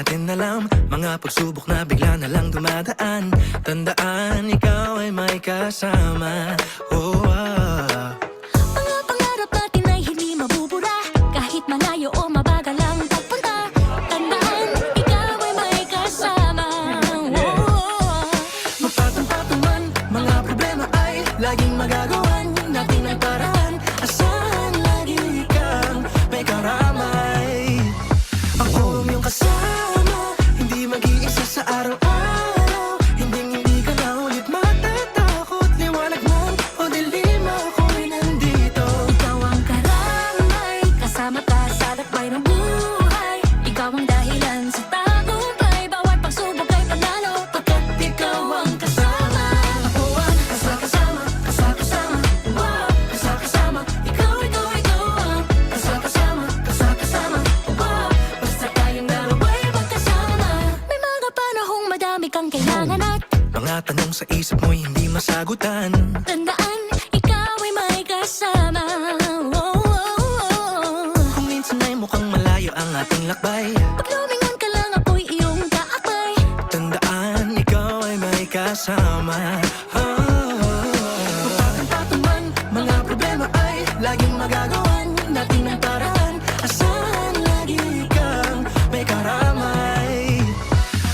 natin alam mga pagsubok na bigla na lang dumadaan. Tandaan, ikaw ay may kasama. Oh, Mga pangarap natin ay hindi mabubura, kahit malayo o mabagal ang pagpunta. Tandaan, ikaw ay may kasama. Magpatong-patong man, mga problema ay laging magagawan natin ang paraan. Asahan lagi kang may karamay. Ako ang iyong kasama, hindi mag-iisa sa araw-araw. Hindi ka na ulit matatakot. Liwanag mo o dilim, ako'y nandito. Ikaw ang karamay, kasama ka sa lakbay ng buhay. Ikaw ang dahilan sa tagumpay, bawat pagsubok ay panalo, pagkat ikaw ang kasama. Ako ang kasama, wow, kasama. Ikaw ang Kasama, wow, basta tayong dalawa'y magkasama. May mga panahong madami kang kailangan at mga tanong sa isip mo'y hindi masagutan. tandaan, ikaw ay may kasama. Kung minsan ay mukhang malayo ang ating lakbay, Pag lumingon ka lang, ako'y iyong kaakbay. tandaan, ikaw ay may kasama. Magpatong-patong man, mga problema ay laging magagawan natin ang paraan. Asahan lagi kang may karamay.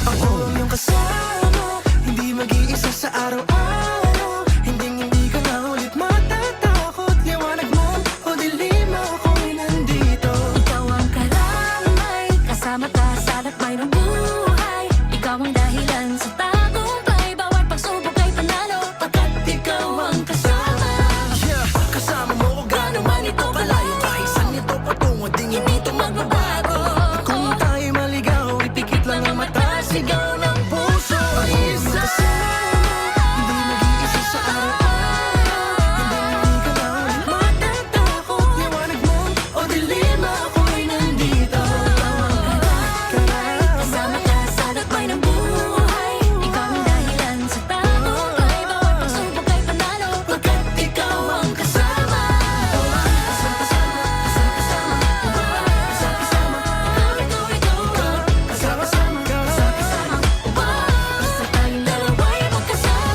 Ako ang iyong kasama, hindi mag-iisa sa araw-araw. Hindi ka na ulit matatakot. Liwanag mo o dilim, ako'y nandito. Ikaw ang karamay, kasama ka sa lakbay ng buhay. Ikaw ang dahilan sa tagumpay, bawat pagsubok ay panalo, pagkat ikaw ang kasama. Yeah, kasama mo ko gano'n man ito kalayo. Kahit saan ito patungo, di hindi ito magbabago. Kung tayo maligaw, ipikit lang ang mata. Sigaw ng puso, isa. Hindi mag-iisa sa araw-araw. Hindi ka na ulit matatakot. Liwanag mo o dilim, ako'y nandito. Kasama ka sa lakbay ng buhay. Ikaw ang dahilan sa tagumpay, bawat pagsubok ay panalo, pagkat ikaw ang kasama. Basta tayong dalawa'y magkasama.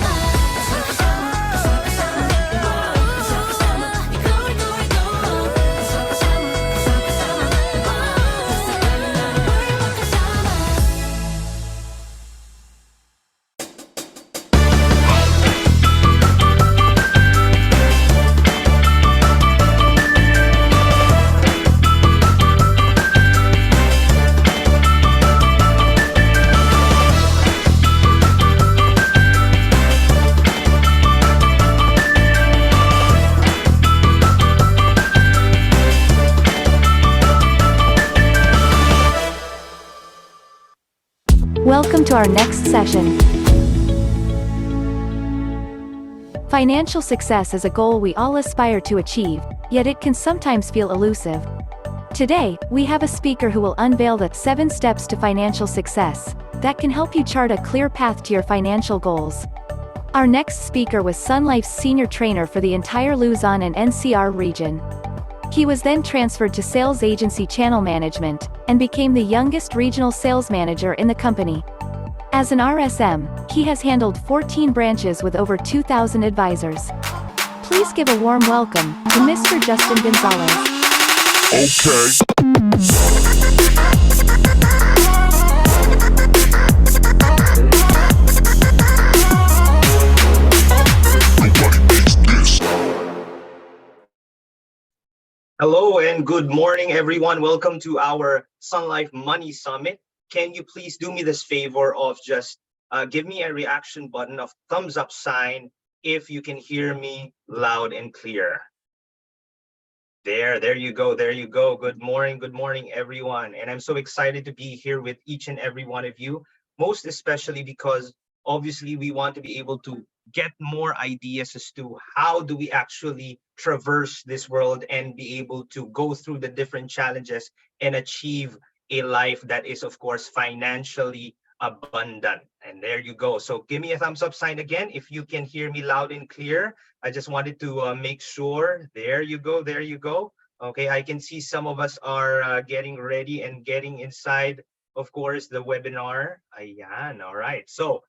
Welcome to our next session. Financial success is a goal we all aspire to achieve, yet it can sometimes feel elusive. Today, we have a speaker who will unveil the 7 steps to financial success that can help you chart a clear path to your financial goals. Our next speaker was Sun Life's senior trainer for the entire Luzon and NCR region. He was then transferred to sales agency channel management, and became the youngest regional sales manager in the company. As an RSM, he has handled 14 branches with over 2,000 advisors. Please give a warm welcome to Mr. Justin Gonzalez. Hello and good morning, everyone. Welcome to our Sun Life Money Summit. Can you please do me this favor of just give me a reaction button of thumbs up sign if you can hear me loud and clear. There you go. Good morning, everyone. And I'm so excited to be here with each and every one of you, most especially because obviously we want to be able to get more ideas as to how do we actually traverse this world and be able to go through the different challenges and achieve a life that is, of course, financially abundant. And there you go. So give me a thumbs up sign again if you can hear me loud and clear. I just wanted to make sure. There you go. Okay, I can see some of us are getting ready and getting inside of course, the webinar. Ayan, all right. So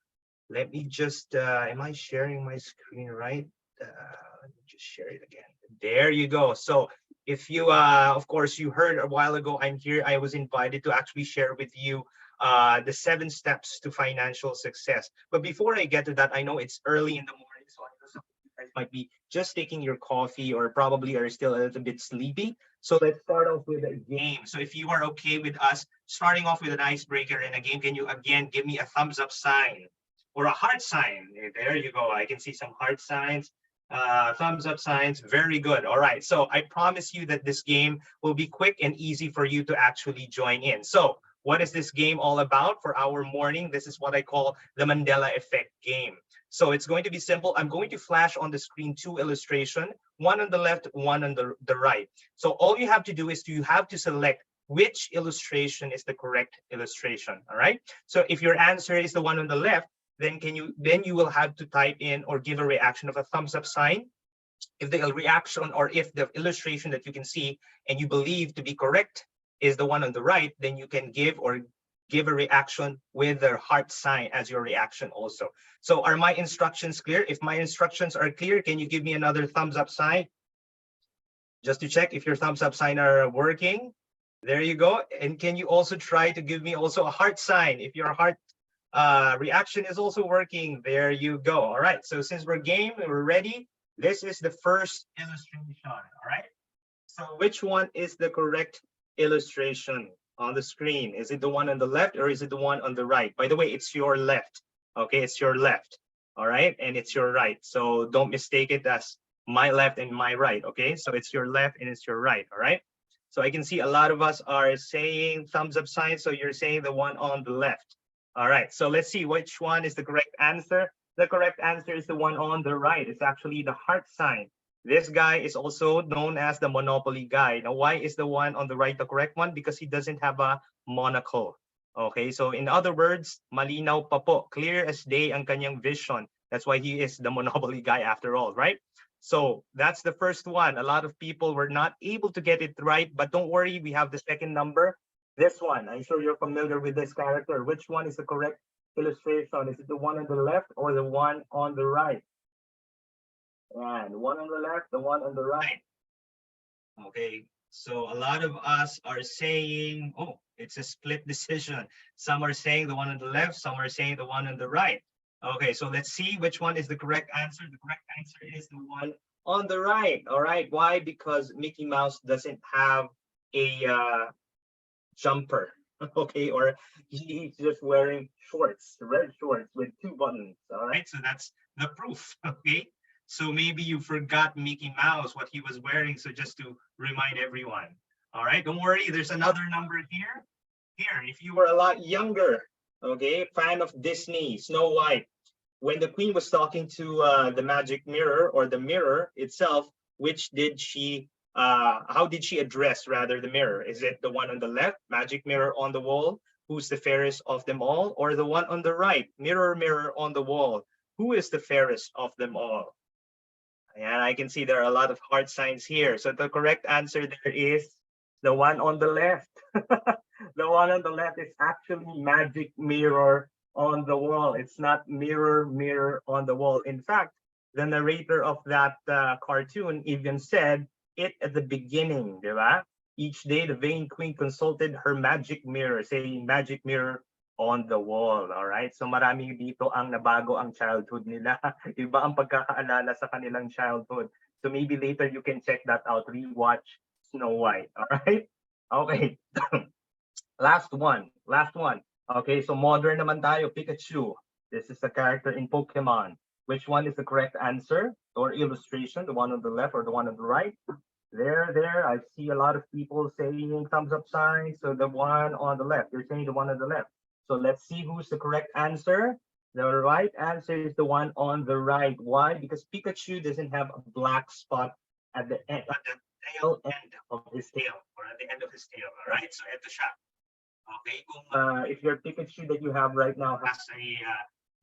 let me just, am I sharing my screen right? Let me just share it again. There you go. So if you, of course, you heard a while ago, I'm here. I was invited to actually share with you the 7 steps to financial success. But before I get to that, I know it's early in the morning, so I know some of you guys might be just taking your coffee or probably are still a little bit sleepy. So let's start off with a game. So if you are okay with us starting off with an icebreaker in a game, can you again give me a thumbs up sign or a heart sign? There you go. I can see some heart signs, thumbs up signs. Very good. All right. So I promise you that this game will be quick and easy for you to actually join in. So what is this game all about for our morning? This is what I call the Mandela Effect game. So it's going to be simple. I'm going to flash on the screen 2 illustrations, one on the left, one on the right. So all you have to do is you have to select which illustration is the correct illustration. All right. So if your answer is the one on the left, then you will have to type in or give a reaction of a thumbs up sign. If the reaction or if the illustration that you can see and you believe to be correct is the one on the right, then you can give a reaction with the heart sign as your reaction also. So are my instructions clear? If my instructions are clear, can you give me another thumbs up sign? Just to check if your thumbs up sign are working. There you go. And can you also try to give me also a heart sign if your heart reaction is also working? There you go. All right. So since we're game, we're ready. This is the first illustration. All right. So which one is the correct illustration on the screen? Is it the one on the left or is it the one on the right? By the way, it's your left. Okay, it's your left. All right, and it's your right. So don't mistake it as my left and my right. Okay, so it's your left and it's your right. All right. So I can see a lot of us are saying thumbs up sign. So you're saying the one on the left. All right. So let's see which one is the correct answer. The correct answer is the one on the right. It's actually the heart sign. This guy is also known as the Monopoly guy. Now, why is the one on the right the correct one? Because he doesn't have a monocle. Okay, so in other words, malinaw pa po, clear as day ang kanyang vision. That's why he is the Monopoly guy after all, right? So that's the first one. A lot of people were not able to get it right, but don't worry, we have the second number. This one, I'm sure you're familiar with this character. Which one is the correct illustration? Is it the one on the left or the one on the right? And one on the left, the one on the right. Okay, so a lot of us are saying, oh, it's a split decision. Some are saying the one on the left, some are saying the one on the right. Okay, so let's see which one is the correct answer. The correct answer is the one on the right. All right, why? Because Mickey Mouse doesn't have a jumper, okay, or he's just wearing shorts, red shorts with 2 buttons. All right, so that's the proof. Okay. So maybe you forgot Mickey Mouse, what he was wearing. So just to remind everyone. All right, don't worry. There's another number here. Here, if you were a lot younger, okay, fan of Disney, Snow White, when the queen was talking to the magic mirror or the mirror itself, how did she address rather the mirror? Is it the one on the left, magic mirror on the wall, who's the fairest of them all? Or the one on the right, mirror, mirror on the wall, who is the fairest of them all? And I can see there are a lot of heart signs here. So the correct answer there is the one on the left. The one on the left is actually magic mirror on the wall. It's not mirror, mirror on the wall. In fact, the narrator of that cartoon even said it at the beginning, di ba? Each day, the vain queen consulted her magic mirror, saying magic mirror on the wall. All right, so marami dito ang nabago ang childhood nila. Iba ang pagkakaalala sa kanilang childhood. So maybe later you can check that out, rewatch Snow White. All right, okay. last one. Okay, so modern naman tayo, Pikachu. This is a character in Pokemon. Which one is the correct answer or illustration, the one on the left or the one on the right? There, I see a lot of people saying thumbs up signs. So the one on the left, you're saying the one on the left. So let's see who's the correct answer. The right answer is the one on the right. Why? Because Pikachu doesn't have a black spot at the end, at the tail end of his tail, or at the end of his tail. All right, so at the shot. Okay, if your Pikachu that you have right now has a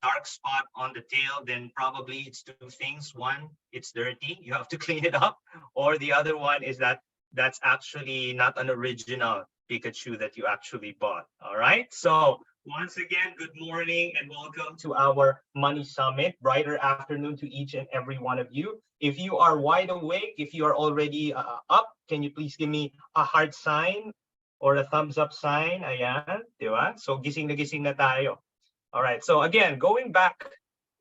dark spot on the tail, then probably it's 2 things. One, it's dirty, you have to clean it up, or the other one is that's actually not an original Pikachu that you actually bought. All right. So once again, good morning and welcome to our Money Summit. Brighter afternoon to each and every one of you. If you are wide awake, if you are already up, can you please give me a heart sign or a thumbs up sign? Ayan, di ba? So gising na tayo. All right. So again, going back,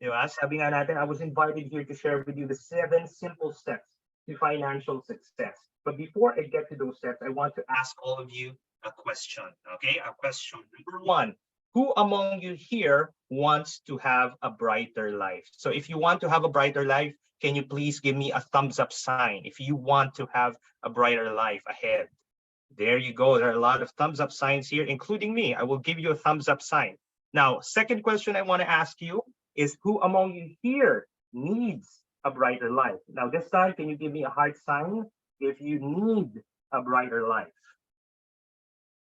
di ba? Sabi nga natin, I was invited here to share with you the 7 simple steps to financial success. But before I get to those steps, I want to ask all of you a question. Okay, a question. Number 1, who among you here wants to have a brighter life? So if you want to have a brighter life, can you please give me a thumbs up sign if you want to have a brighter life ahead? There you go. There are a lot of thumbs up signs here, including me. I will give you a thumbs up sign. Now, second question I want to ask you is who among you here needs a brighter life? Now, this time, can you give me a heart sign if you need a brighter life?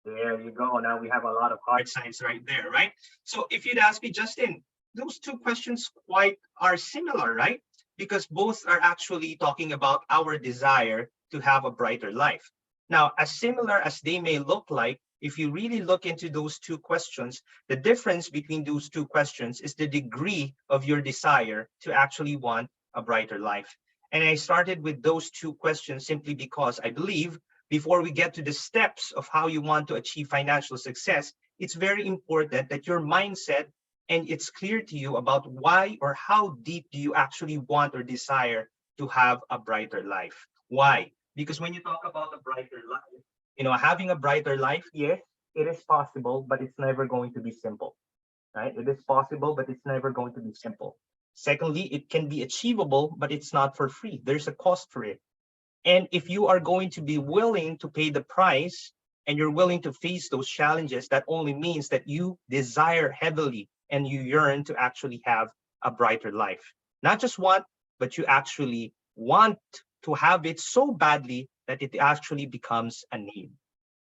There you go. Now we have a lot of heart signs right there, right? So if you'd ask me, Justin, those two questions quite are similar, right? Because both are actually talking about our desire to have a brighter life. Now, as similar as they may look like, if you really look into those two questions, the difference between those two questions is the degree of your desire to actually want a brighter life. And I started with those two questions simply because I believe before we get to the steps of how you want to achieve financial success, it's very important that your mindset and it's clear to you about why or how deep do you actually want or desire to have a brighter life. Why? Because when you talk about a brighter life, having a brighter life, yes, it is possible, but it's never going to be simple, right? It is possible, but it's never going to be simple. Secondly, it can be achievable, but it's not for free. There's a cost for it. And if you are going to be willing to pay the price and you're willing to face those challenges, that only means that you desire heavily and you yearn to actually have a brighter life. Not just want, but you actually want to have it so badly that it actually becomes a need.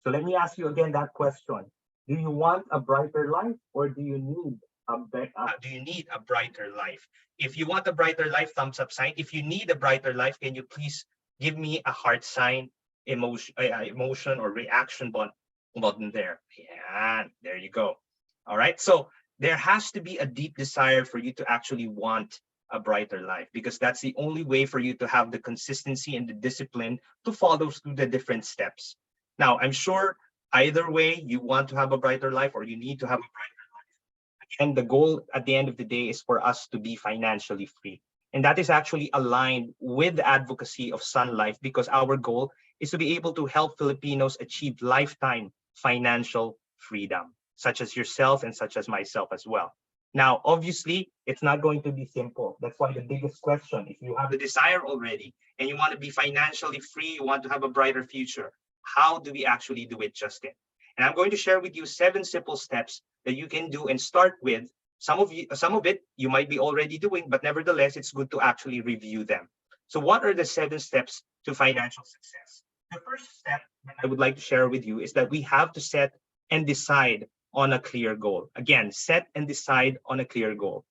So let me ask you again that question. Do you want a brighter life or do you need a brighter life? If you want a brighter life, thumbs up sign. If you need a brighter life, can you please give me a heart sign, emotion or reaction button there. Yeah, there you go. All right. So there has to be a deep desire for you to actually want a brighter life because that's the only way for you to have the consistency and the discipline to follow through the different steps. Now, I'm sure either way you want to have a brighter life or you need to have a brighter life. And the goal at the end of the day is for us to be financially free. And that is actually aligned with the advocacy of Sun Life because our goal is to be able to help Filipinos achieve lifetime financial freedom, such as yourself and such as myself as well. Now, obviously, it's not going to be simple. That's why the biggest question, if you have the desire already and you want to be financially free, you want to have a brighter future, how do we actually do it, Justin? And I'm going to share with you 7 simple steps that you can do and start with. Some of it you might be already doing, but nevertheless, it's good to actually review them. So what are the 7 steps to financial success? The first step that I would like to share with you is that we have to set and decide on a clear goal. Again, set and decide on a clear goal.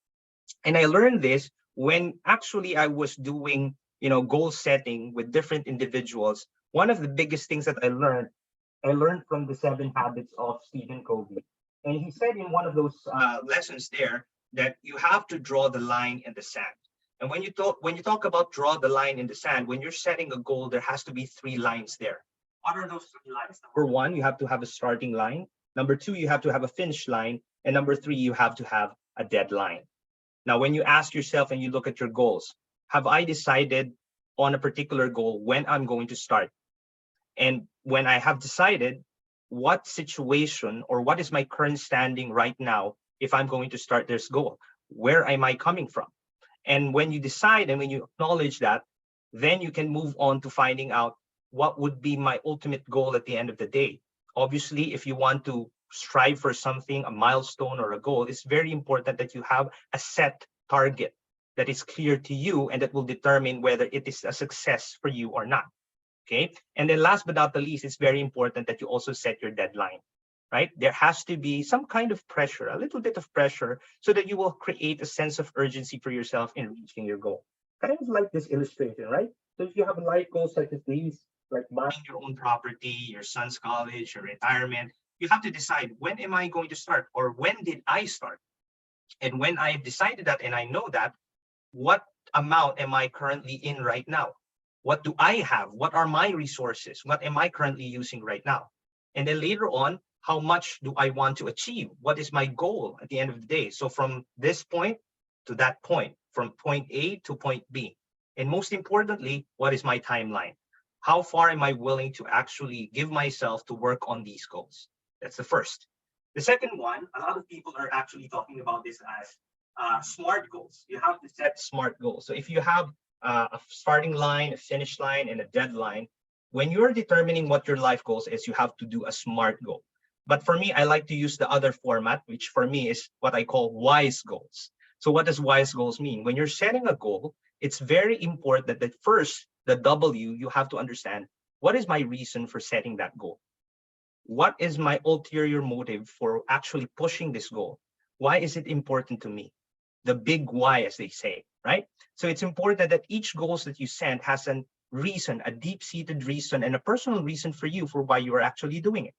And I learned this when actually I was doing, goal setting with different individuals. One of the biggest things that I learned from the 7 habits of Stephen Covey. And he said in one of those lessons there that you have to draw the line in the sand. And when you talk about draw the line in the sand, when you're setting a goal, there has to be 3 lines there. What are those 3 lines? Number 1, you have to have a starting line. Number 2, you have to have a finish line. And number 3, you have to have a deadline. Now, when you ask yourself and you look at your goals, have I decided on a particular goal when I'm going to start? And when I have decided, what situation or what is my current standing right now if I'm going to start this goal? Where am I coming from? And when you decide and when you acknowledge that, then you can move on to finding out what would be my ultimate goal at the end of the day. Obviously, if you want to strive for something, a milestone or a goal, it's very important that you have a set target that is clear to you and that will determine whether it is a success for you or not. Okay. And then last but not the least, it's very important that you also set your deadline, right? There has to be some kind of pressure, a little bit of pressure, so that you will create a sense of urgency for yourself in reaching your goal. Kind of like this illustration, right? So if you have life goals such as these, like buying your own property, your son's college, your retirement, you have to decide, when am I going to start, or when did I start? And when I've decided that and I know that, what amount am I currently in right now? What do I have? What are my resources? What am I currently using right now? And then later on, how much do I want to achieve? What is my goal at the end of the day? So from this point to that point, from point A to point B. And most importantly, what is my timeline? How far am I willing to actually give myself to work on these goals? That's the first. The second one, a lot of people are actually talking about this as SMART goals. You have to set SMART goals. So if you have a starting line, a finish line, and a deadline, when you're determining what your life goals is, you have to do a SMART goal. But for me, I like to use the other format, which for me is what I call WISE goals. So what does WISE goals mean? When you're setting a goal, it's very important that first, the W, you have to understand, what is my reason for setting that goal? What is my ulterior motive for actually pushing this goal? Why is it important to me? The big why, as they say, right? So it's important that each goals that you set has a reason, a deep-seated reason, and a personal reason for you for why you are actually doing it.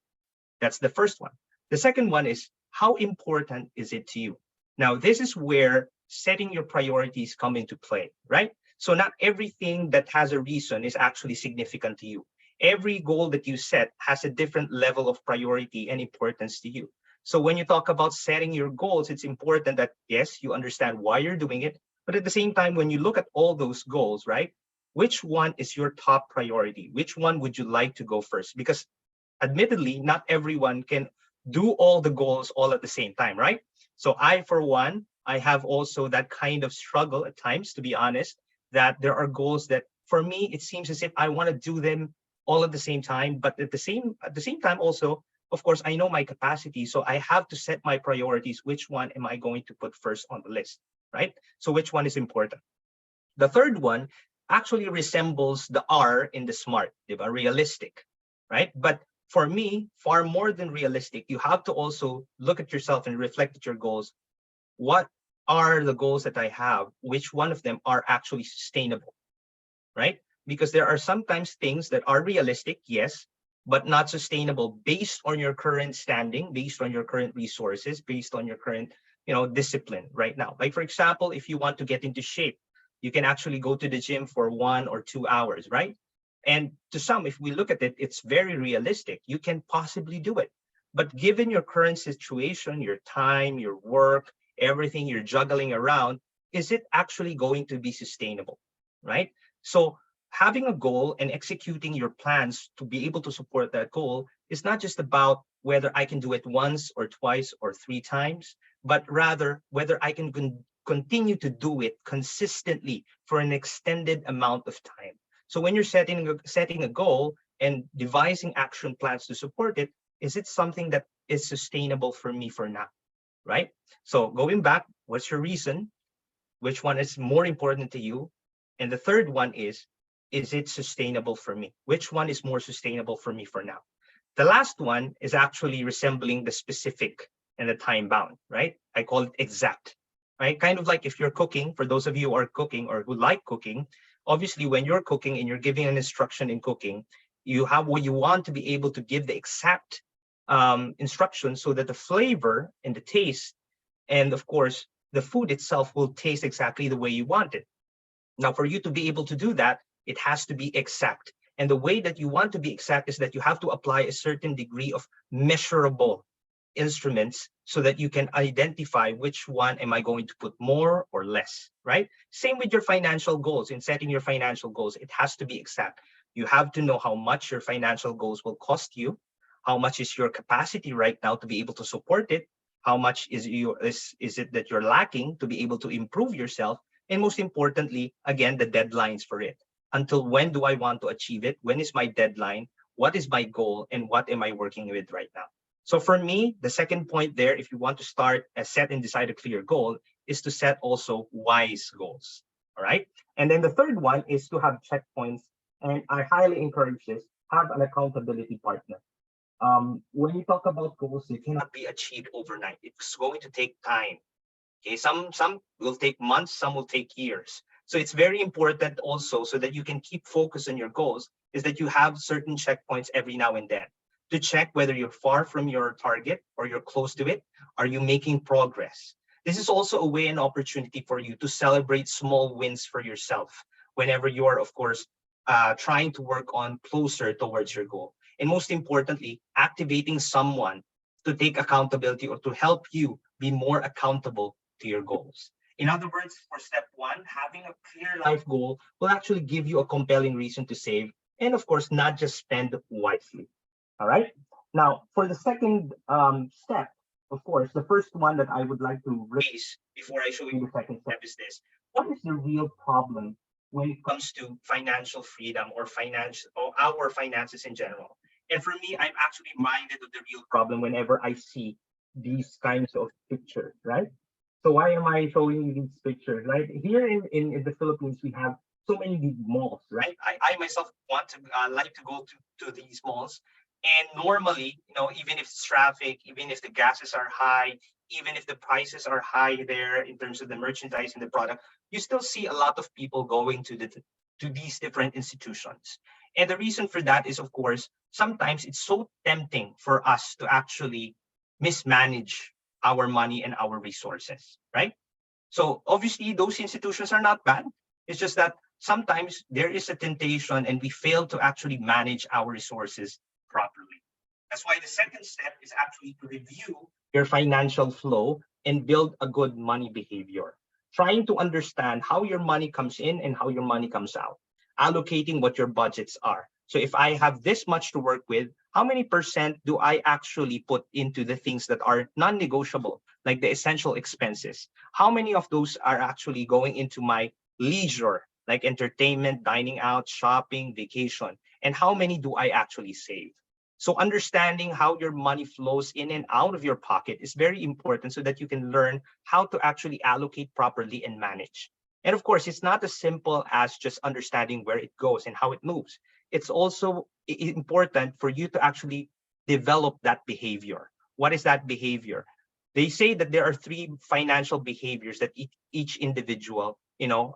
That's the first one. The second one is, how important is it to you? Now, this is where setting your priorities come into play, right? So not everything that has a reason is actually significant to you. Every goal that you set has a different level of priority and importance to you. So when you talk about setting your goals, it's important that, yes, you understand why you're doing it, but at the same time, when you look at all those goals, right, which one is your top priority? Which one would you like to go first? Because admittedly, not everyone can do all the goals all at the same time, right? So I, for one, I have also that kind of struggle at times, to be honest, that there are goals that for me, it seems as if I want to do them all at the same time, but at the same time also, of course, I know my capacity, so I have to set my priorities. Which one am I going to put first on the list, right? So which one is important? The third one actually resembles the R in the SMART, diba? Realistic, right? But for me, far more than realistic, you have to also look at yourself and reflect at your goals. What are the goals that I have? Which one of them are actually sustainable, right? Because there are sometimes things that are realistic, yes, but not sustainable based on your current standing, based on your current resources, based on your current, discipline right now. Like, for example, if you want to get into shape, you can actually go to the gym for 1 or 2 hours, right? And to some, if we look at it, it's very realistic. You can possibly do it. But given your current situation, your time, your work, everything you're juggling around, is it actually going to be sustainable, right? So having a goal and executing your plans to be able to support that goal is not just about whether I can do it once or twice or 3 times, but rather whether I can continue to do it consistently for an extended amount of time. So when you're setting a goal and devising action plans to support it, is it something that is sustainable for me for now, right? So going back, what's your reason? Which one is more important to you? And the third one is it sustainable for me? Which one is more sustainable for me for now? The last one is actually resembling the specific and the time bound, right? I call it exact, right? Kind of like if you're cooking, for those of you who are cooking or who like cooking, obviously when you're cooking and you're giving an instruction in cooking, you want to be able to give the exact instructions so that the flavor and the taste, and of course, the food itself will taste exactly the way you want it. Now, for you to be able to do that, it has to be exact. And the way that you want to be exact is that you have to apply a certain degree of measurable instruments so that you can identify which one am I going to put more or less, right? Same with your financial goals. In setting your financial goals, it has to be exact. You have to know how much your financial goals will cost you, how much is your capacity right now to be able to support it, how much is it that you're lacking to be able to improve yourself, and most importantly, again, the deadlines for it. Until when do I want to achieve it? When is my deadline? What is my goal? And what am I working with right now? So for me, the second point there, if you want to start a set and decide a clear goal, is to set also wise goals, all right? And then the third one is to have checkpoints. And I highly encourage this, have an accountability partner. When you talk about goals, they cannot be achieved overnight. It's going to take time. Okay, some will take months, some will take years. So it's very important also so that you can keep focus on your goals is that you have certain checkpoints every now and then to check whether you're far from your target or you're close to it. Are you making progress? This is also a way and opportunity for you to celebrate small wins for yourself whenever you are, of course, trying to work on closer towards your goal. And most importantly, activating someone to take accountability or to help you be more accountable to your goals. In other words, for step one, having a clear life goal will actually give you a compelling reason to save and, of course, not just spend wisely. All right. Now, for the second step, of course, the first one that I would like to raise before I show you the second step is this. What is the real problem when it comes to financial freedom or our finances in general? And for me, I'm actually reminded of the real problem whenever I see these kinds of pictures, right? So why am I showing you these pictures, right? Here in the Philippines, we have so many big malls, right? I myself want to like to go to these malls. And normally, even if it's traffic, even if the gases are high, even if the prices are high there in terms of the merchandise and the product, you still see a lot of people going to these different institutions. And the reason for that is, of course, sometimes it's so tempting for us to actually mismanage our money and our resources, right? So obviously, those institutions are not bad. It's just that sometimes there is a temptation and we fail to actually manage our resources properly. That's why the second step is actually to review your financial flow and build a good money behavior. Trying to understand how your money comes in and how your money comes out, allocating what your budgets are. So if I have this much to work with, how many percent do I actually put into the things that are non-negotiable, like the essential expenses? How many of those are actually going into my leisure, like entertainment, dining out, shopping, vacation? And how many do I actually save? So understanding how your money flows in and out of your pocket is very important so that you can learn how to actually allocate properly and manage. And of course, it's not as simple as just understanding where it goes and how it moves. It's also important for you to actually develop that behavior. What is that behavior? They say that there are three financial behaviors that each individual,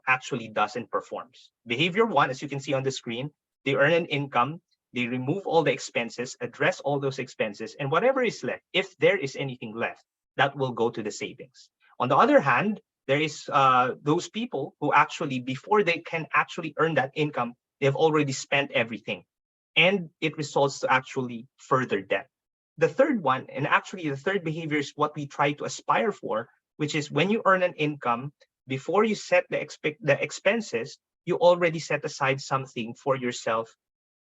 actually does and performs. Behavior one, as you can see on the screen, they earn an income, they remove all the expenses, address all those expenses, and whatever is left, if there is anything left, that will go to the savings. On the other hand, there is those people who actually, before they can actually earn that income, they've already spent everything. And it results to actually further debt. The third one, and actually the third behavior is what we try to aspire for, which is when you earn an income, before you set the expenses, you already set aside something for yourself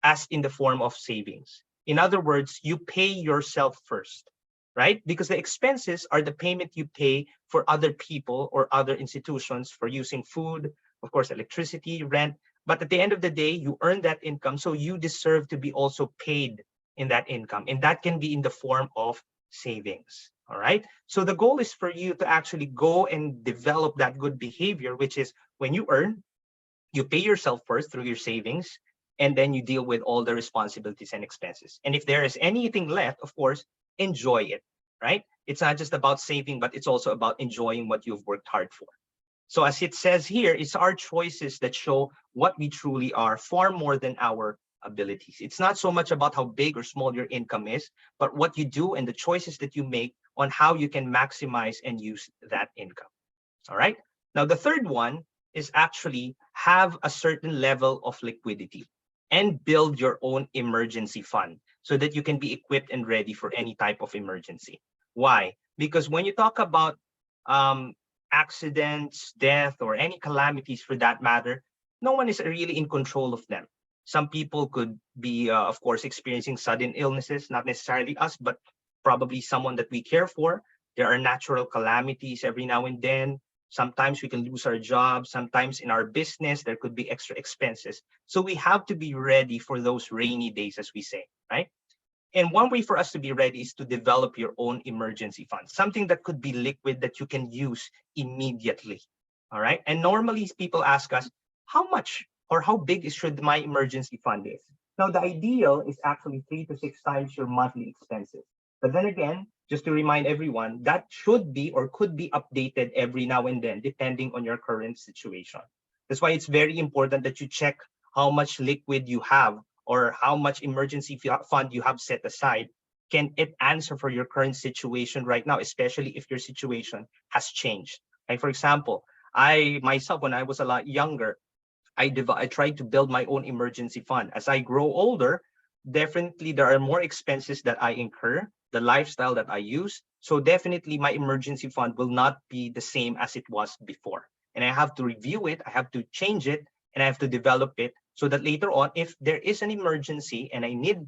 as in the form of savings. In other words, you pay yourself first, right? Because the expenses are the payment you pay for other people or other institutions for using food, of course, electricity, rent. But at the end of the day, you earn that income, so you deserve to be also paid in that income. And that can be in the form of savings, all right? So the goal is for you to actually go and develop that good behavior, which is when you earn, you pay yourself first through your savings, and then you deal with all the responsibilities and expenses. And if there is anything left, of course, enjoy it, right? It's not just about saving, but it's also about enjoying what you've worked hard for. So as it says here, it's our choices that show what we truly are far more than our abilities. It's not so much about how big or small your income is, but what you do and the choices that you make on how you can maximize and use that income. All right. Now, the third one is actually have a certain level of liquidity and build your own emergency fund so that you can be equipped and ready for any type of emergency. Why? Because when you talk about accidents, death, or any calamities for that matter, no one is really in control of them. Some people could be, of course, experiencing sudden illnesses, not necessarily us, but probably someone that we care for. There are natural calamities every now and then. Sometimes we can lose our job. Sometimes in our business, there could be extra expenses. So we have to be ready for those rainy days, as we say, right? And one way for us to be ready is to develop your own emergency fund, something that could be liquid that you can use immediately. All right. And normally people ask us, how much or how big should my emergency fund is? Now, the ideal is actually 3 to 6 times your monthly expenses. But then again, just to remind everyone, that should be or could be updated every now and then, depending on your current situation. That's why it's very important that you check how much liquid you have or how much emergency fund you have set aside, can it answer for your current situation right now, especially if your situation has changed? Like, for example, I myself, when I was a lot younger, I tried to build my own emergency fund. As I grow older, definitely there are more expenses that I incur, the lifestyle that I use. So definitely my emergency fund will not be the same as it was before. And I have to review it, I have to change it, and I have to develop it so that later on, if there is an emergency and I need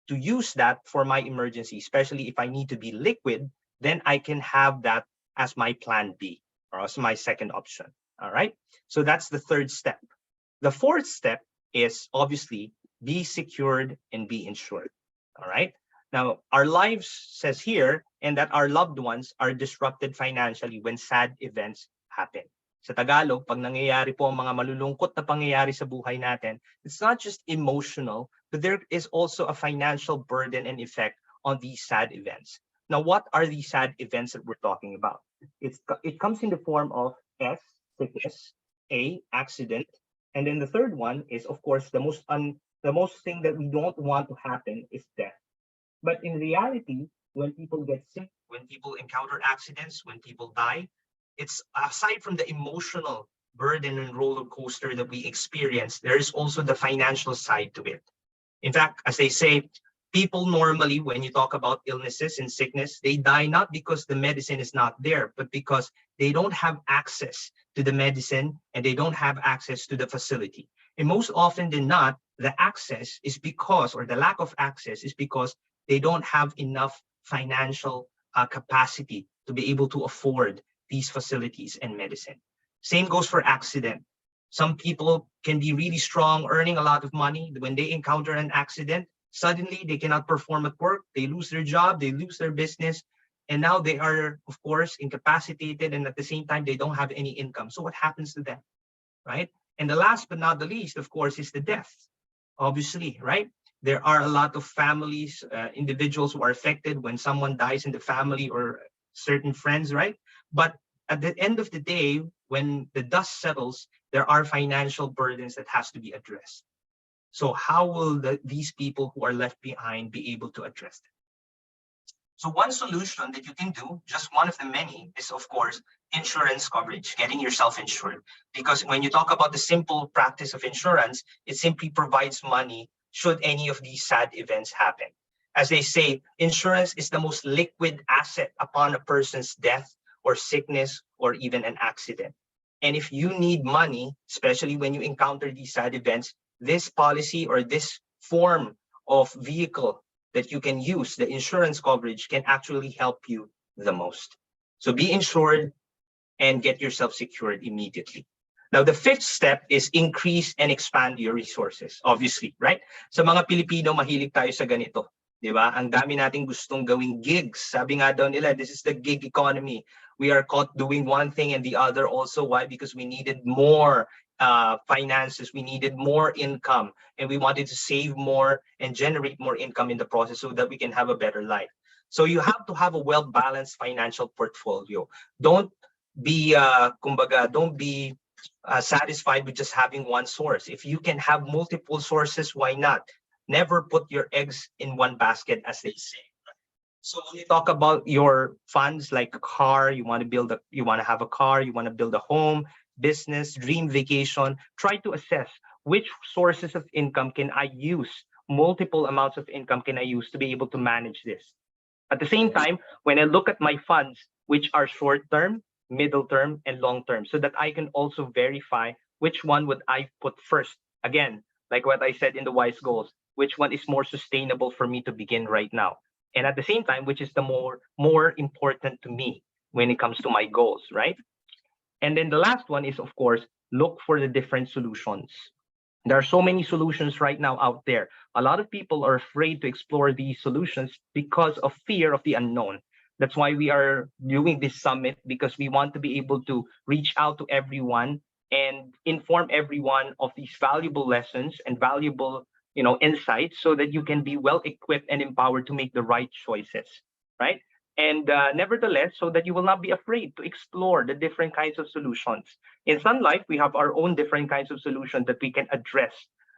to use that for my emergency, especially if I need to be liquid, then I can have that as my plan B or as my second option. All right. So that's the third step. The fourth step is obviously be secured and be insured. All right. Now, our lives says here, and that our loved ones are disrupted financially when sad events happen. Sa Tagalog, pag nangyayari po ang mga malulungkot na pangyayari sa buhay natin, it's not just emotional, but there is also a financial burden and effect on these sad events. Now, what are these sad events that we're talking about? It comes in the form of S, sickness, A, accident, and then the third one is, of course, the most thing that we don't want to happen is death. But in reality, when people get sick, when people encounter accidents, when people die, it's aside from the emotional burden and roller coaster that we experience, there is also the financial side to it. In fact, as they say, people normally, when you talk about illnesses and sickness, they die not because the medicine is not there, but because they don't have access to the medicine and they don't have access to the facility. And most often than not, the access is because, or the lack of access is because they don't have enough financial capacity to be able to afford these facilities and medicine. Same goes for accident. Some people can be really strong, earning a lot of money. When they encounter an accident, suddenly they cannot perform at work, they lose their job, they lose their business, and now they are, of course, incapacitated, and at the same time, they don't have any income. So what happens to them, right? And the last but not the least, of course, is the death, obviously, right? There are a lot of families, individuals who are affected when someone dies in the family or certain friends, right? But at the end of the day, when the dust settles, there are financial burdens that has to be addressed. So how will these people who are left behind be able to address them? So one solution that you can do, just one of the many, is of course, insurance coverage, getting yourself insured. Because when you talk about the simple practice of insurance, it simply provides money should any of these sad events happen. As they say, insurance is the most liquid asset upon a person's death or sickness or even an accident. And if you need money, especially when you encounter these sad events, this policy or this form of vehicle that you can use, the insurance coverage, can actually help you the most. So be insured and get yourself secured immediately. Now, the fifth step is increase and expand your resources, obviously, right? Sa mga Pilipino, mahilig tayo sa ganito, di ba? Ang dami nating gustong gawing gigs. Sabi nga daw nila, this is the gig economy. We are caught doing one thing and the other also. Why? Because we needed more finances, we needed more income, and we wanted to save more and generate more income in the process so that we can have a better life. So you have to have a well-balanced financial portfolio. Don't be, don't be satisfied with just having one source. If you can have multiple sources, why not? Never put your eggs in one basket, as they say. So when you talk about your funds, like a car, you want to have a car, you want to build a home, business, dream vacation, try to assess which sources of income can I use, multiple amounts of income can I use to be able to manage this. At the same time, when I look at my funds, which are short-term, middle term, and long term, so that I can also verify which one would I put first. Again, like what I said in the wise goals, which one is more sustainable for me to begin right now. And at the same time, which is the more important to me when it comes to my goals, right? And then the last one is, of course, look for the different solutions. There are so many solutions right now out there. A lot of people are afraid to explore these solutions because of fear of the unknown. That's why we are doing this summit, because we want to be able to reach out to everyone and inform everyone of these valuable lessons and valuable, insights, so that you can be well equipped and empowered to make the right choices, right? And nevertheless, so that you will not be afraid to explore the different kinds of solutions. In Sun Life, we have our own different kinds of solutions that we can address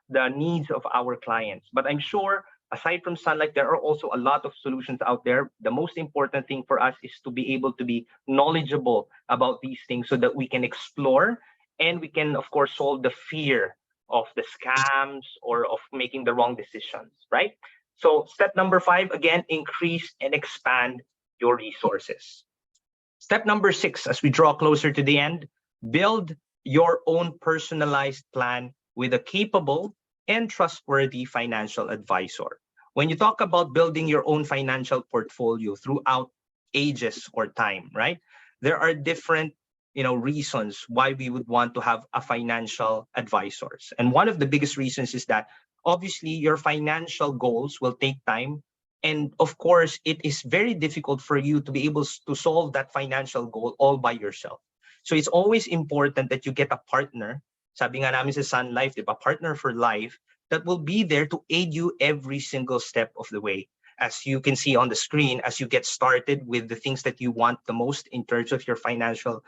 the needs of our clients. But I'm sure aside from Sun Life, there are also a lot of solutions out there. The most important thing for us is to be able to be knowledgeable about these things so that we can explore and we can, of course, solve the fear of the scams or of making the wrong decisions, right? So step number 5, again, increase and expand your resources. Step number 6, as we draw closer to the end, build your own personalized plan with a capable and trustworthy financial advisor. When you talk about building your own financial portfolio throughout ages or time, right? There are different reasons why we would want to have a financial advisors. And one of the biggest reasons is that obviously your financial goals will take time. And of course, it is very difficult for you to be able to solve that financial goal all by yourself. So it's always important that you get a partner. Sabi nga namin sa Sun Life, diba? Partner for life that will be there to aid you every single step of the way. As you can see on the screen, as you get started with the things that you want the most in terms of your financial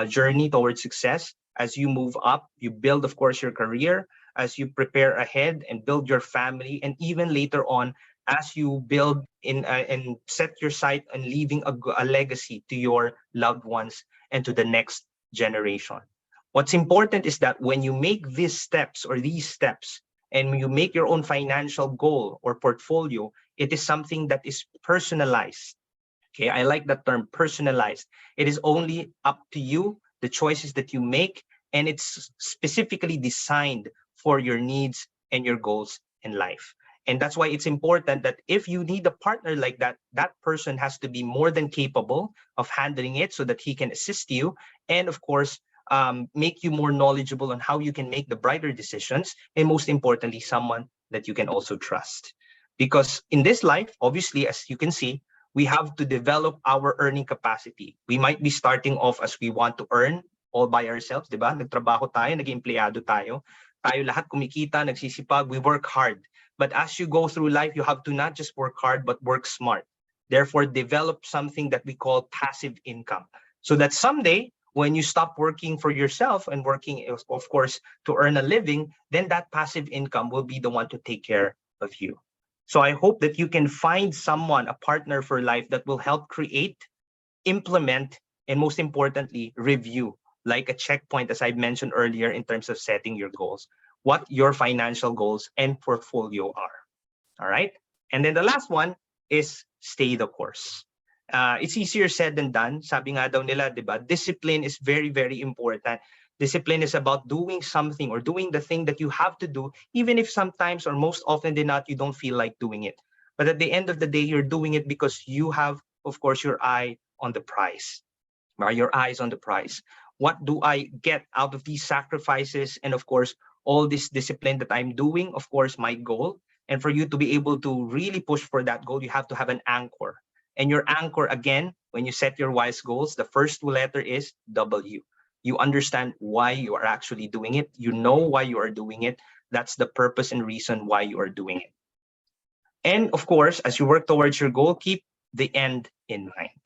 journey towards success, as you move up, you build, of course, your career, as you prepare ahead and build your family, and even later on, as you build and set your sight on leaving a legacy to your loved ones and to the next generation. What's important is that when you make these steps and you make your own financial goal or portfolio, it is something that is personalized. Okay, I like that term, personalized. It is only up to you, the choices that you make, and it's specifically designed for your needs and your goals in life. And that's why it's important that if you need a partner like that, that person has to be more than capable of handling it so that he can assist you. And of course, make you more knowledgeable on how you can make the brighter decisions. And most importantly, someone that you can also trust. Because in this life, obviously, as you can see, we have to develop our earning capacity. We might be starting off as we want to earn all by ourselves, di ba? Nagtrabaho tayo, naging empleyado tayo. Tayo lahat kumikita, nagsisipag, we work hard. But as you go through life, you have to not just work hard, but work smart. Therefore, develop something that we call passive income. So that someday, when you stop working for yourself and working, of course, to earn a living, then that passive income will be the one to take care of you. So I hope that you can find someone, a partner for life that will help create, implement, and most importantly, review, like a checkpoint, as I mentioned earlier, in terms of setting your goals, what your financial goals and portfolio are. All right. And then the last one is stay the course. It's easier said than done. Sabi nga daw nila, di ba? Discipline is very, very important. Discipline is about doing something or doing the thing that you have to do, even if sometimes or most often than not, you don't feel like doing it. But at the end of the day, you're doing it because you have, of course, your eye on the prize. Your eyes on the prize. What do I get out of these sacrifices? And of course, all this discipline that I'm doing, of course, my goal. And for you to be able to really push for that goal, you have to have an anchor. And your anchor, again, when you set your wise goals, the first letter is W. You understand why you are actually doing it. You know why you are doing it. That's the purpose and reason why you are doing it. And of course, as you work towards your goal, keep the end in mind.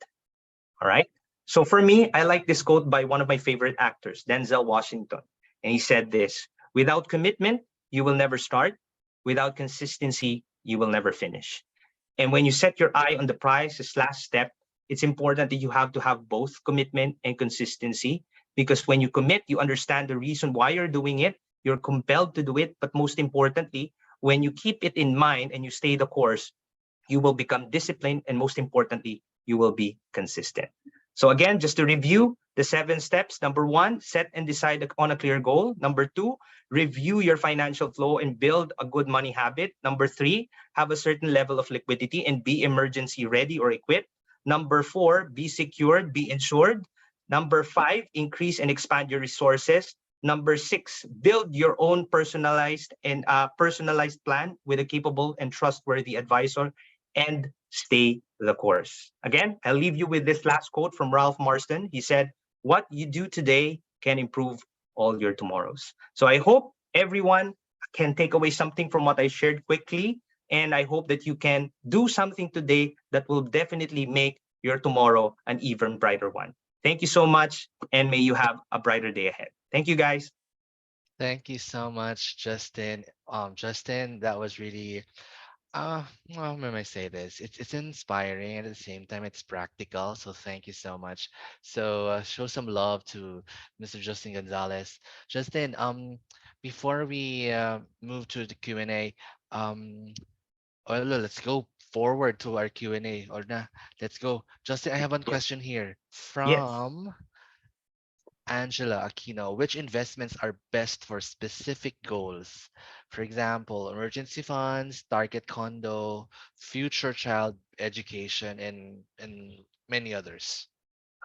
All right. So for me, I like this quote by one of my favorite actors, Denzel Washington. And he said this: without commitment, you will never start. Without consistency, you will never finish. And when you set your eye on the prize, this last step, it's important that you have to have both commitment and consistency. Because when you commit, you understand the reason why you're doing it. You're compelled to do it. But most importantly, when you keep it in mind and you stay the course, you will become disciplined. And most importantly, you will be consistent. So again, just to review the 7 steps. Number 1, set and decide on a clear goal. Number 2, review your financial flow and build a good money habit. Number 3, have a certain level of liquidity and be emergency ready or equipped. Number 4, be secured, be insured. Number 5, increase and expand your resources. Number 6, build your own personalized plan with a capable and trustworthy advisor, and stay the course. Again, I'll leave you with this last quote from Ralph Marston. He said, "What you do today can improve all your tomorrows." So I hope everyone can take away something from what I shared quickly. And I hope that you can do something today that will definitely make your tomorrow an even brighter one. Thank you so much, and may you have a brighter day ahead. Thank you, guys. Thank you so much, Justin. Justin, that was really well, how may I say this? It's inspiring and at the same time it's practical. So thank you so much. So show some love to Mr. Justin Gonzalez. Justin, before we move to the Q&A, um, let's go forward to our Q&A. Or nah, let's go. Justin, I have one Yes. question here Yes. from Angela Aquino. Which investments are best for specific goals? For example, emergency funds, target condo, future child education, and many others.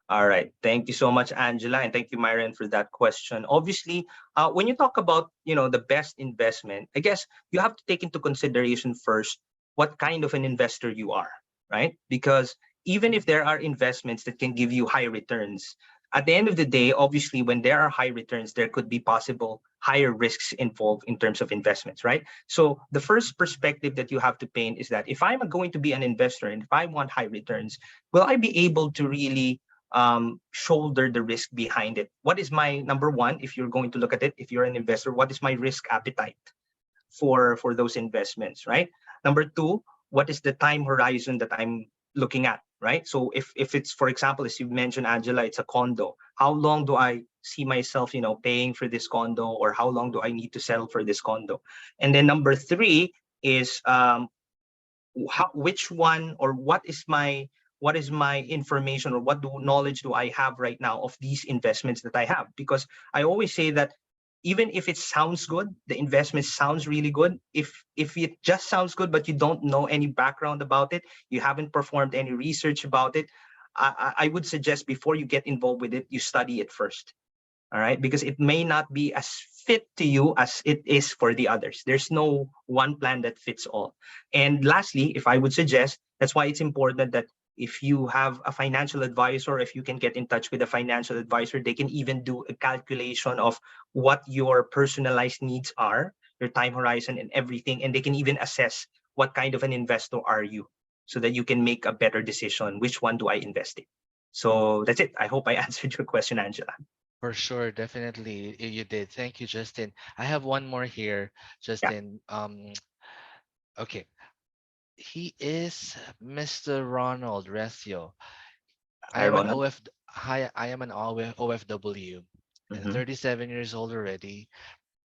All right. Thank you so much, Angela, and thank you, Myron, for that question. Obviously, when you talk about the best investment, I guess you have to take into consideration first what kind of an investor you are, right? Because even if there are investments that can give you high returns, at the end of the day, obviously, when there are high returns, there could be possible higher risks involved in terms of investments, right? So the first perspective that you have to paint is that if I'm going to be an investor and if I want high returns, will I be able to really shoulder the risk behind it? What is my number one? If you're going to look at it, if you're an investor, what is my risk appetite for those investments, right? Number two, what is the time horizon that I'm looking at, right? So if it's, for example, as you mentioned, Angela, it's a condo. How long do I see myself, paying for this condo, or how long do I need to settle for this condo? And then number three is which one, or what is my information, or what knowledge do I have right now of these investments that I have? Because I always say that even if it sounds good, the investment sounds really good. If it just sounds good but you don't know any background about it, you haven't performed any research about it, I would suggest before you get involved with it, you study it first. All right, because it may not be as fit to you as it is for the others. There's no one plan that fits all. And lastly, if I would suggest, that's why it's important that if you have a financial advisor, if you can get in touch with a financial advisor, they can even do a calculation of what your personalized needs are, your time horizon and everything, and they can even assess what kind of an investor are you, so that you can make a better decision, which one do I invest in. So that's it. I hope I answered your question, Angela. For sure, definitely you did. Thank you, Justin. I have one more here, Yeah. Justin. Okay. He is Mr. Ronald Recio. I Hi, am an Ronald. OF Hi, I am an OFW and Mhm. 37 years old already.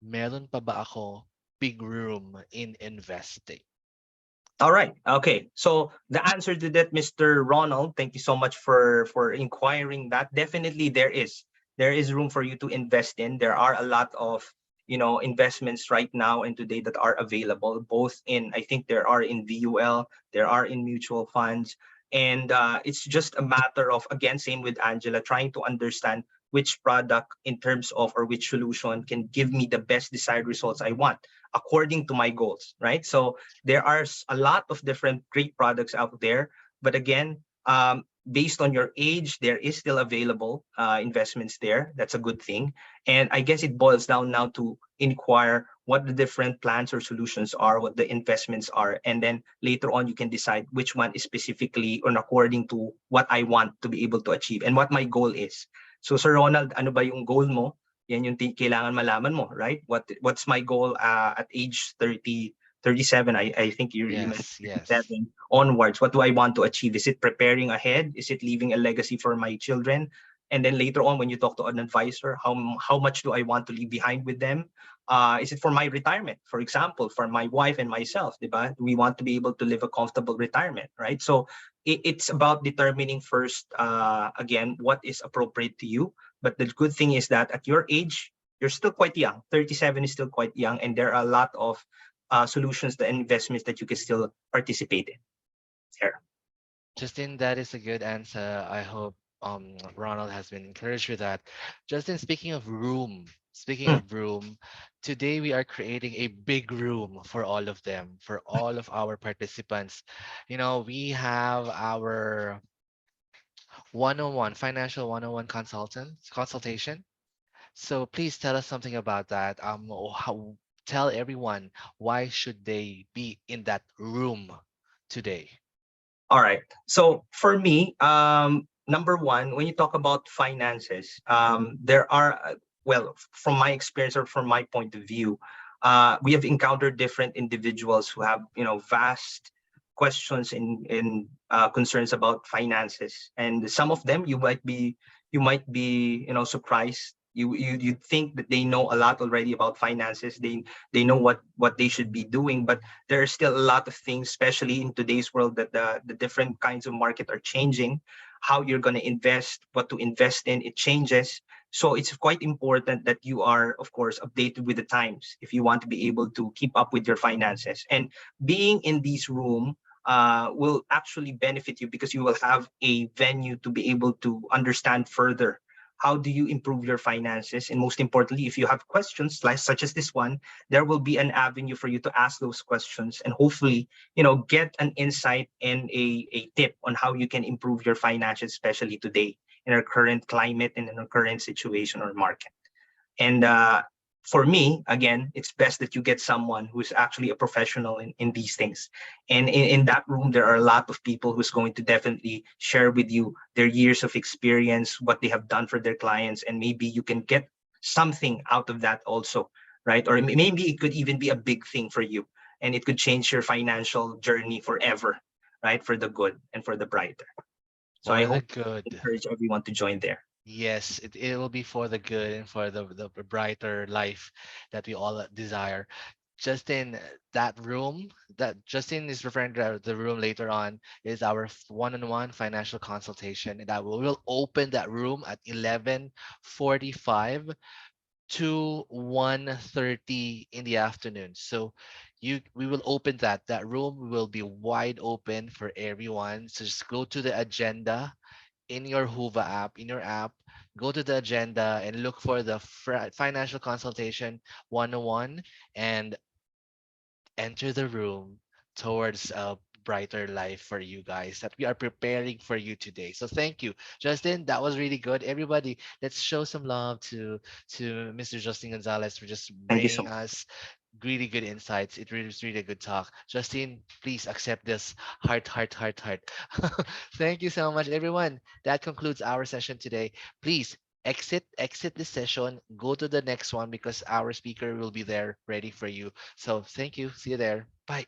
Meron pa ba ako big room in investing? All right. Okay. So the answer to that, Mr. Ronald, thank you so much for inquiring that. Definitely there is room for you to invest in. There are a lot of investments right now and today that are available, both in, I think there are in VUL, there are in mutual funds. And it's just a matter of, again, same with Angela, trying to understand which product in terms of, or which solution can give me the best desired results I want according to my goals, right? So there are a lot of different great products out there, but again, based on your age, there is still available investments there. That's a good thing. And I guess it boils down now to inquire what the different plans or solutions are, what the investments are, and then later on you can decide which one is specifically or according to what I want to be able to achieve and what my goal is. So Sir Ronald, ano ba yung goal mo? Yan yung kailangan malaman mo, right? What's my goal at age 30, 37? I think you mentioned Yes, yes. 37 onwards. What do I want to achieve? Is it preparing ahead? Is it leaving a legacy for my children? And then later on, when you talk to an advisor, how much do I want to leave behind with them? Is it for my retirement? For example, for my wife and myself, diba? We want to be able to live a comfortable retirement, right? So it's about determining first, again, what is appropriate to you. But the good thing is that at your age, you're still quite young. 37 is still quite young, and there are a lot of solutions and investments that you can still participate in there. Justin, that is a good answer. I hope Ronald has been encouraged with that. Justin, speaking Mm. of room, today we are creating a big room for all of them, for all of our participants. We have our 101 financial 101 consultation. So please tell us something about that. Tell everyone why should they be in that room today. All right. So for me, number one, when you talk about finances, there are well, from my experience or from my point of view, we have encountered different individuals who have, vast questions in concerns about finances, and some of them you might be surprised. You think that they know a lot already about finances. They know what they should be doing, but there are still a lot of things, especially in today's world, that the different kinds of market are changing. How you're going to invest, what to invest in, it changes. So it's quite important that you are, of course, updated with the times if you want to be able to keep up with your finances. And being in this room will actually benefit you, because you will have a venue to be able to understand further how do you improve your finances. And most importantly, if you have questions like such as this one, there will be an avenue for you to ask those questions, and hopefully, get an insight and a tip on how you can improve your finances, especially today in our current climate and in our current situation or market. And for me, again, it's best that you get someone who's actually a professional in these things. And in that room, there are a lot of people who's going to definitely share with you their years of experience, what they have done for their clients, and maybe you can get something out of that also, right? Or maybe it could even be a big thing for you, and it could change your financial journey forever, right? For the good and for the brighter. So I For the hope, good. encourage everyone to join there. Yes, it will be for the good and for the brighter life that we all desire. Justin, that room that Justin is referring to, the room later on, is our one-on-one financial consultation, and that will open that room at 11:45 to 1:30 in the afternoon. So we will open that room will be wide open for everyone. So just go to the agenda in your Huva app, in your app, go to the agenda and look for the financial consultation 101 and enter the room towards a brighter life for you guys that we are preparing for you today. So thank you, Justin. That was really good. Everybody, let's show some love to Mr. Justin Gonzalez for just Thank you so bringing much. us really good insights. It really was really a good talk. Justin, please accept this heart, heart, heart, heart. Thank you so much, everyone. That concludes our session today. Please exit this session, go to the next one because our speaker will be there ready for you. So thank you. See you there. Bye.